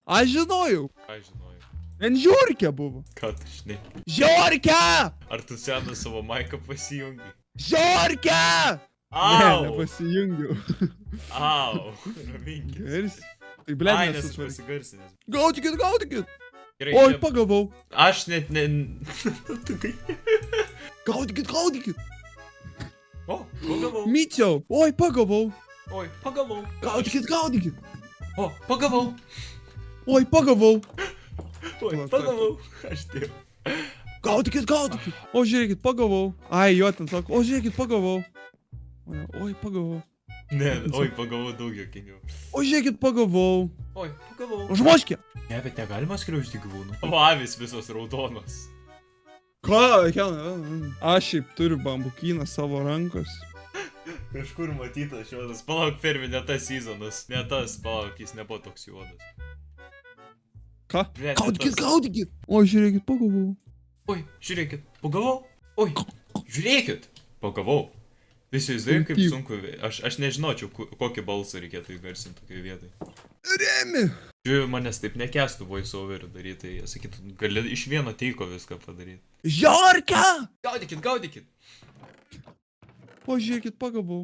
Aš žinojau. Ką žinojai? Ten žiūrkė buvo. Ką tu žinai? Žiūrkė! Ar tu seną savo maiką pasijungi? Žiūrkė! Ne, Au! nepasijungiau. Au! Raminkis. Garsiai. Tai Ai, blėt, nes aš nesusvarkiau. pasigarsinęs. Gaudykit, gaudykit. Gerai, Oi, čia- pagavau. Aš net ne... Tu kai... Gaudykit, gaudykit. O, pagavau. Myciau. Oi, pagavau. Oi, pagavau. Gaudykit, gaudykit. O, pagavau. Oi, pagavau. Oi, Va, pagavau. Aš taip. Gaudykit, gaudykit. O, žiūrėkit, pagavau. Ai, jo ten sako, o, žiūrėkit, pagavau. Oi, pagavau. Ne, oi, pagavau daug jokinių. O, žiūrėkit, pagavau. Oi, pagavau. Žmoškė. Ne, bet negalima skriausti gyvūnų. O, avis visos raudonos. Ką? Aš šiaip turiu bambukyną savo rankos. Kažkur matytas juodas. Palauk, Fermi, ne tas sezonas. Ne tas, palauk, jis nebuvo toks juodas. Ką? Ne, ne Gaudykit, tas. gaudykit. O, žiūrėkit, pagavau. Oi, žiūrėkit, pagavau. Oi, žiūrėkit, pagavau. Visi įsivaizduoju, kaip Taip. sunku. Aš nežinočiau, kokį balsą reikėtų įgarsinti tokioje vietoje. Remi. Žiūrėjau, manęs taip nekestų voiceoverį daryti, tai jie sakytų, gali iš vieno teiko viską padaryti. Žiūrkė. Gaudykit, gaudykit. O, žiūrėkit, pagavau.